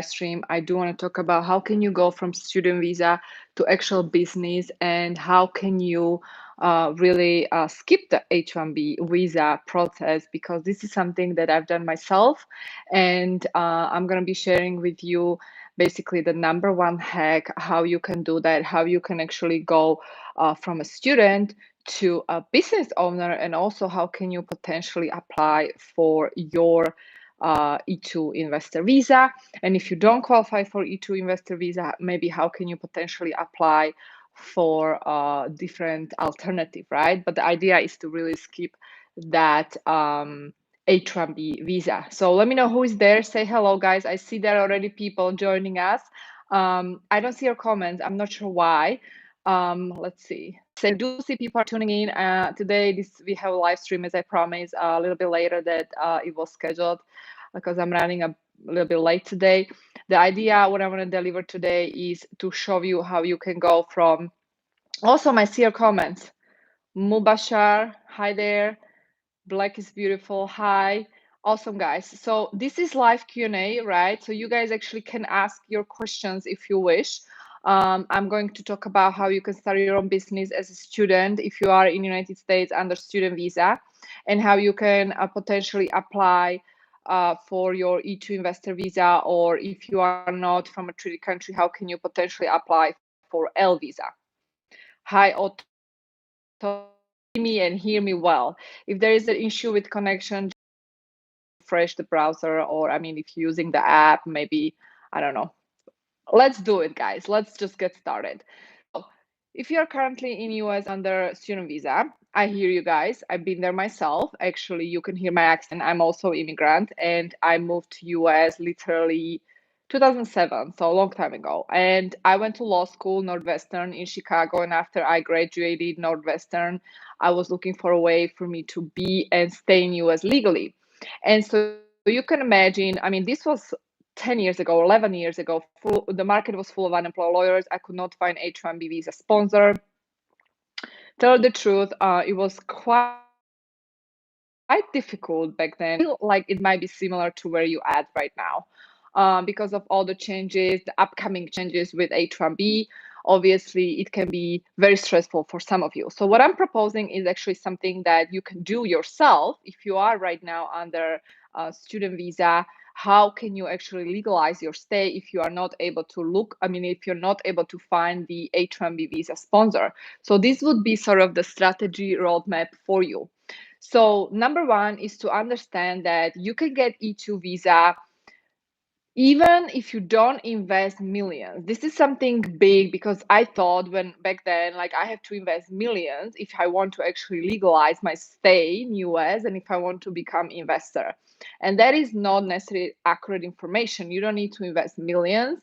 stream, I do want to talk about how can you go from student visa to actual business, and how can you really skip the H-1B visa process, because this is something that I've done myself, and I'm going to be sharing with you basically the number one hack, how you can do that, how you can actually go from a student to a business owner, and also how can you potentially apply for your E2 investor visa. And if you don't qualify for E2 investor visa, maybe how can you potentially apply for a different alternative, right? But the idea is to really skip that H-1B visa. So let me know who is there. Say hello, guys. I see there are already people joining us. I don't see your comments. I'm not sure why. Let's see. So I do see people are tuning in. Today, we have a live stream, as I promised, a little bit later that it was scheduled, because I'm running a little bit late today. The idea, what I want to deliver today, is to show you how you can go from. Also, I see your comments. Mubashar, hi there. Black is beautiful. Hi. Awesome, guys. So this is live Q&A, right? So you guys actually can ask your questions if you wish. I'm going to talk about how you can start your own business as a student if you are in the United States under student visa, and how you can potentially apply for your E2 investor visa, or if you are not from a treaty country, how can you potentially apply for L visa. Hi, Otto. See me and hear me well. If there is an issue with connection, refresh the browser, or I mean, if you're using the app, maybe, I don't know. Let's do it, guys. Let's just get started. So, if you're currently in US under student visa, I hear you guys. I've been there myself. Actually, you can hear my accent. I'm also immigrant, and I moved to US literally 2007, so a long time ago. And I went to law school, Northwestern in Chicago, and after I graduated Northwestern, I was looking for a way for me to be and stay in US legally. And so you can imagine, I mean, this was 10 years ago, 11 years ago, the market was full of unemployed lawyers. I could not find H-1B visa sponsor. Tell the truth, it was quite difficult back then. Like it might be similar to where you at right now. Because of all the changes, the upcoming changes with H-1B, obviously it can be very stressful for some of you. So what I'm proposing is actually something that you can do yourself if you are right now under student visa. How can you actually legalize your stay if you are not able to if you're not able to find the H-1B visa sponsor? So this would be sort of the strategy roadmap for you. So number one is to understand that you can get E2 visa even if you don't invest millions. This is something big, because I thought when back then, like, I have to invest millions if I want to actually legalize my stay in US and if I want to become investor. And that is not necessarily accurate information. You don't need to invest millions.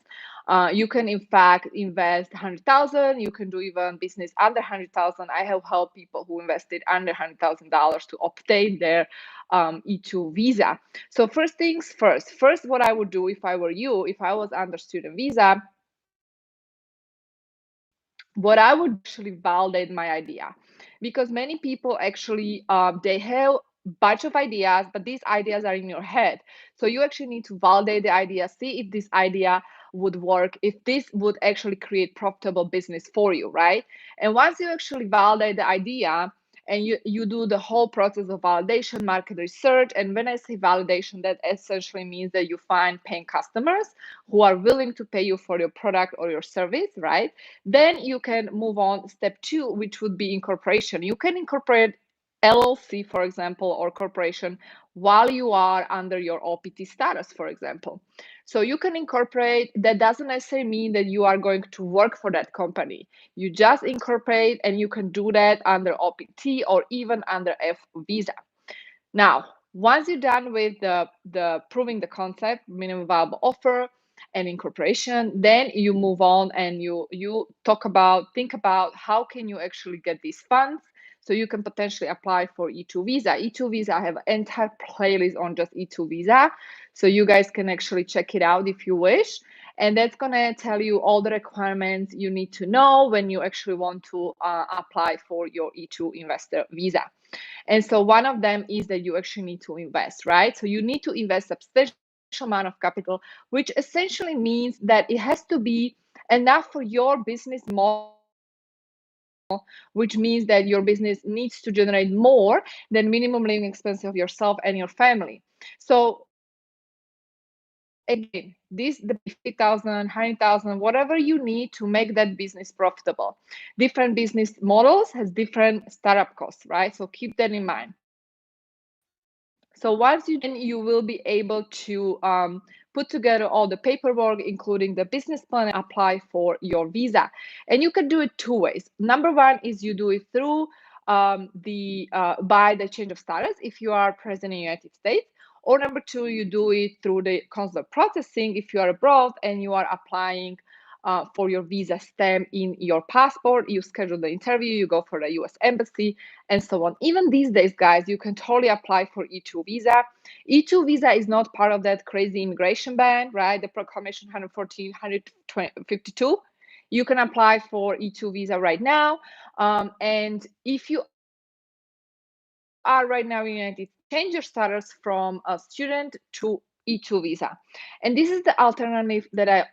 You can in fact invest 100,000. You can do even business under 100,000. I have helped people who invested under $100,000 to obtain their E2 visa. So first things first. First, what I would do if I were you, if I was under student visa, what I would actually validate my idea, because many people actually they have bunch of ideas, but these ideas are in your head. So you actually need to validate the idea, see if this idea would work, if this would actually create profitable business for you, right? And once you actually validate the idea, and you do the whole process of validation, market research. And when I say validation, that essentially means that you find paying customers who are willing to pay you for your product or your service, right? Then you can move on step two, which would be incorporation. You can incorporate LLC, for example, or corporation while you are under your OPT status, for example. So you can incorporate. That doesn't necessarily mean that you are going to work for that company. You just incorporate, and you can do that under OPT or even under F visa. Now, once you're done with the proving the concept, minimum viable offer, and incorporation, then you move on and you think about how can you actually get these funds so you can potentially apply for E2 visa. E2 visa, I have an entire playlist on just E2 visa, so you guys can actually check it out if you wish. And that's gonna tell you all the requirements you need to know when you actually want to apply for your E2 investor visa. And so one of them is that you actually need to invest, right? So you need to invest substantial amount of capital, which essentially means that it has to be enough for your business model, which means that your business needs to generate more than minimum living expense of yourself and your family. So again, this the 50,000, 100,000, whatever you need to make that business profitable. Different business models has different startup costs, right? So keep that in mind. So once you then you will be able to put together all the paperwork, including the business plan, and apply for your visa. And you can do it two ways. Number one is you do it through by the change of status if you are present in the United States. Or number two, you do it through the consular processing if you are abroad and you are applying for your visa stamp in your passport. You schedule the interview, you go for the US Embassy, and so on. Even these days, guys, you can totally apply for E2 visa. E2 visa is not part of that crazy immigration ban, right? The Proclamation 114, 152. You can apply for E2 visa right now. And if you are right now in the United States, change your status from a student to E2 visa. And this is the alternative that I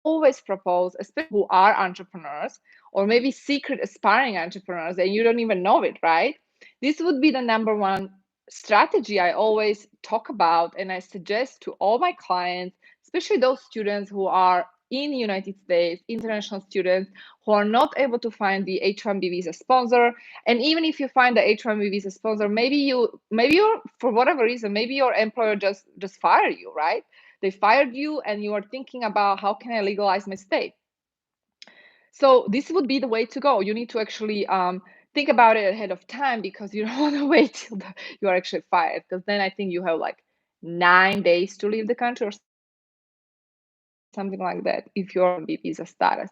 always propose, especially for those who are entrepreneurs or maybe secret aspiring entrepreneurs and you don't even know it, right? This would be the number one strategy I always talk about and I suggest to all my clients, especially those students who are in the United States, international students who are not able to find the H-1B visa sponsor. And even if you find the H-1B visa sponsor, maybe you're for whatever reason, maybe your employer just fired you, right? They fired you and you are thinking about how can I legalize my state. So this would be the way to go. You need to actually think about it ahead of time because you don't want to wait till you are actually fired, because then I think you have like 9 days to leave the country or something like that if you're on H-1B visa status.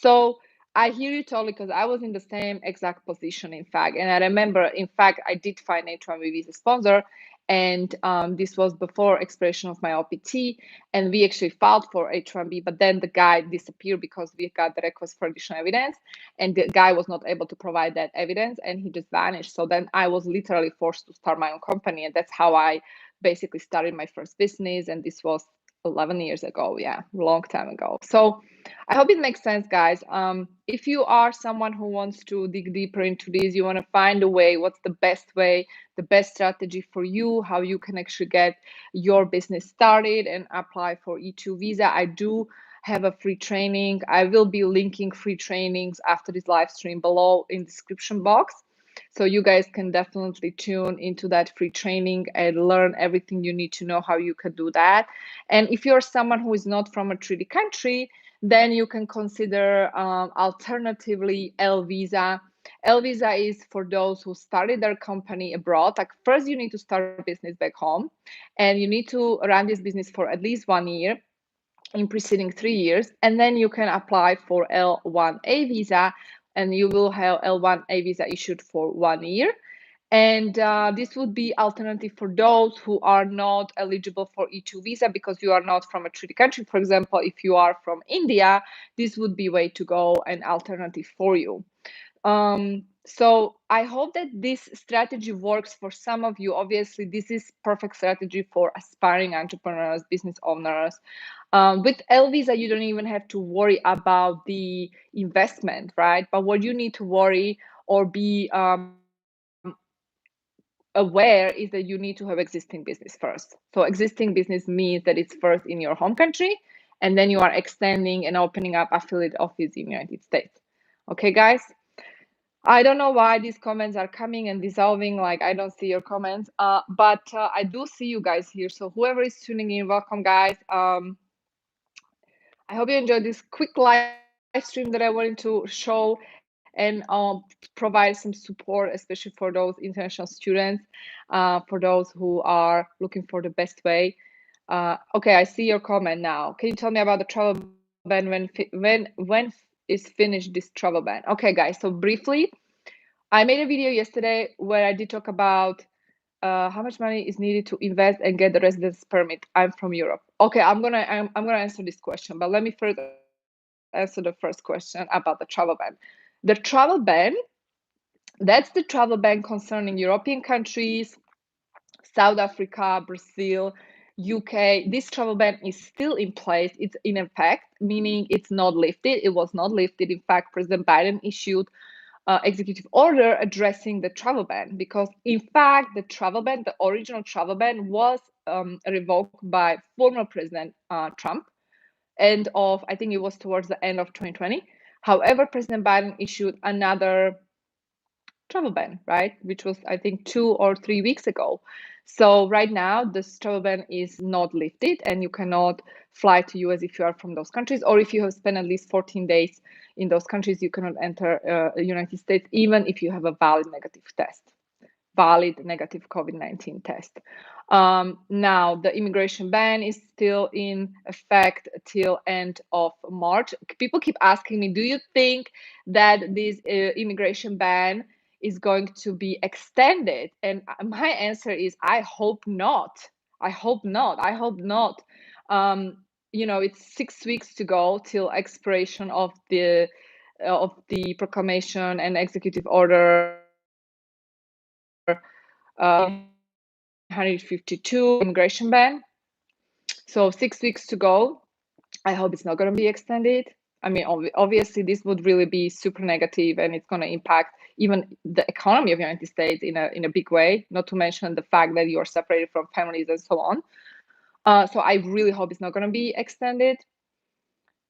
So I hear you totally, because I was in the same exact position, in fact. And I remember, in fact, I did find H-1B visa sponsor, and this was before expiration of my OPT, and we actually filed for H-1B, but then the guy disappeared because we got the request for additional evidence, and the guy was not able to provide that evidence, and he just vanished. So then I was literally forced to start my own company, and that's how I basically started my first business, and this was 11 years ago. Yeah, long time ago. So I hope it makes sense, guys. If you are someone who wants to dig deeper into this, you want to find a way, what's the best way, the best strategy for you, how you can actually get your business started and apply for E2 visa. I do have a free training. I will be linking free trainings after this live stream below in the description box. So you guys can definitely tune into that free training and learn everything you need to know how you can do that. And if you're someone who is not from a treaty country, then you can consider alternatively L visa. L visa is for those who started their company abroad. Like first you need to start a business back home and you need to run this business for at least 1 year in preceding 3 years, and then you can apply for L1A visa, and you will have L1A visa issued for 1 year. And this would be alternative for those who are not eligible for E2 visa because you are not from a treaty country. For example, if you are from India, this would be way to go, an alternative for you. So I hope that this strategy works for some of you. Obviously, this is perfect strategy for aspiring entrepreneurs, business owners. With L visa, you don't even have to worry about the investment, right? But what you need to worry or be aware is that you need to have existing business first. So existing business means that it's first in your home country, and then you are extending and opening up affiliate office in the United States. Okay, guys? I don't know why these comments are coming and dissolving. Like I don't see your comments, but I do see you guys here. So whoever is tuning in, welcome, guys. I hope you enjoyed this quick live stream that I wanted to show and provide some support, especially for those international students, for those who are looking for the best way. Okay, I see your comment now. Can you tell me about the travel ban when is finished this travel ban? Okay, guys. So briefly, I made a video yesterday where I did talk about how much money is needed to invest and get the residence permit. I'm from Europe. Okay, I'm gonna answer this question, but let me first answer the first question about the travel ban. The travel ban, that's the travel ban concerning European countries, South Africa, Brazil, UK, this travel ban is still in place. It's in effect, meaning it's not lifted. It was not lifted. In fact, President Biden issued executive order addressing the travel ban, because in fact the travel ban, the original travel ban, was revoked by former President Trump, I think it was towards the end of 2020. However, President Biden issued another travel ban, right, which was, I think, 2 or 3 weeks ago. So right now this travel ban is not lifted, and you cannot fly to US if you are from those countries, or if you have spent at least 14 days in those countries, you cannot enter United States even if you have a valid negative COVID-19 test. Now the immigration ban is still in effect till end of March. People keep asking me, do you think that this immigration ban is going to be extended? And my answer is, I hope not. I hope not. I hope not. It's 6 weeks to go till expiration of the proclamation and executive order 952 immigration ban. So 6 weeks to go. I hope it's not going to be extended. I mean, obviously, this would really be super negative, and it's going to impact even the economy of the United States in a big way. Not to mention the fact that you are separated from families and so on. So I really hope it's not going to be extended.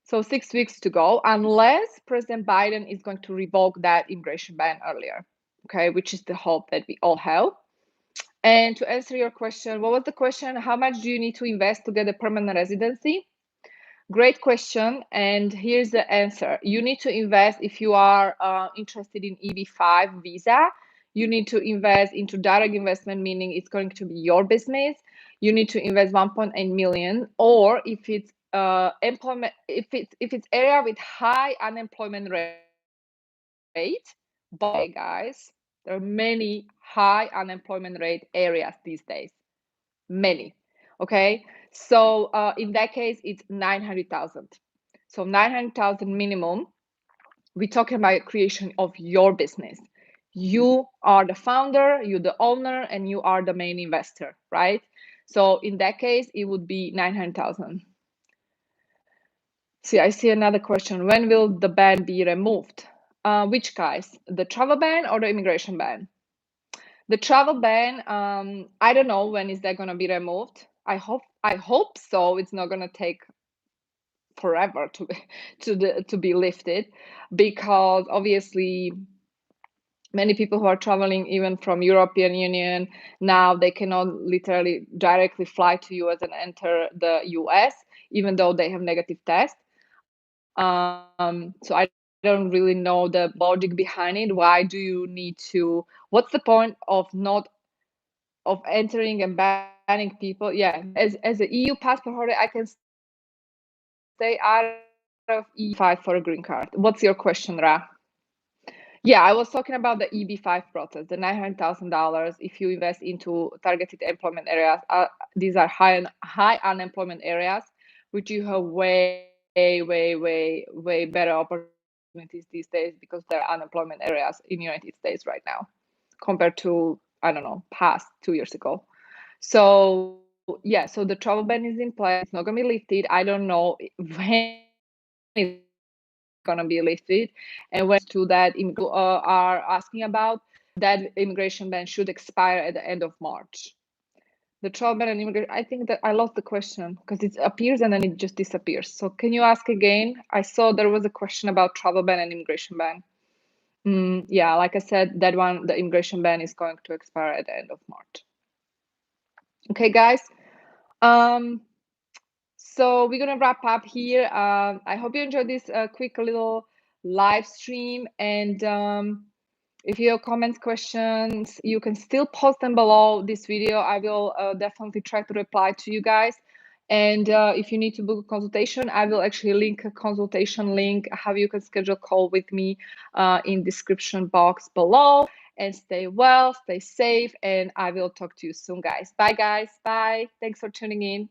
So 6 weeks to go, unless President Biden is going to revoke that immigration ban earlier. Okay, which is the hope that we all have. And to answer your question, what was the question? How much do you need to invest to get a permanent residency? Great question. And here's the answer. You need to invest, if you are interested in EB-5 visa, you need to invest into direct investment, meaning it's going to be your business. You need to invest 1.8 million, or if it's employment, if it's area with high unemployment rate, but guys, there are many high unemployment rate areas these days. Many. Okay. So in that case, it's 900,000. So 900,000 minimum. We're talking about creation of your business. You are the founder, you're the owner, and you are the main investor, right? So in that case, it would be 900,000. See, I see another question. When will the ban be removed? Which guys? The travel ban or the immigration ban? The travel ban, I don't know when is that going to be removed. I hope so. It's not going to take forever to be lifted, because obviously many people who are traveling even from European Union now, they cannot literally directly fly to US and enter the US even though they have negative test. So I don't really know the logic behind it. Why do you need to? What's the point of not of entering and banning people? Yeah, as an EU passport holder, I can stay out of EB-5 for a green card. What's your question, Ra? Yeah, I was talking about the EB-5 process, the $900,000 if you invest into targeted employment areas. These are high unemployment areas, which you have way better opportunities these days, because there are unemployment areas in the United States right now compared to, I don't know, past 2 years ago. So yeah, so the travel ban is in place. It's not going to be lifted. I don't know when it's going to be lifted. And when it's to that are asking about, that immigration ban should expire at the end of March. The travel ban and immigration, I think that I lost the question because it appears and then it just disappears. So can you ask again? I saw there was a question about travel ban and immigration ban. Yeah, like I said, that one, the immigration ban is going to expire at the end of March. Okay, guys. So we're gonna wrap up here. I hope you enjoyed this quick little live stream. And if you have comments, questions, you can still post them below this video. I will definitely try to reply to you guys. And if you need to book a consultation, I will actually link a consultation link, how you can schedule a call with me in description box below. And stay well, stay safe, and I will talk to you soon, guys. Bye, guys. Bye. Thanks for tuning in.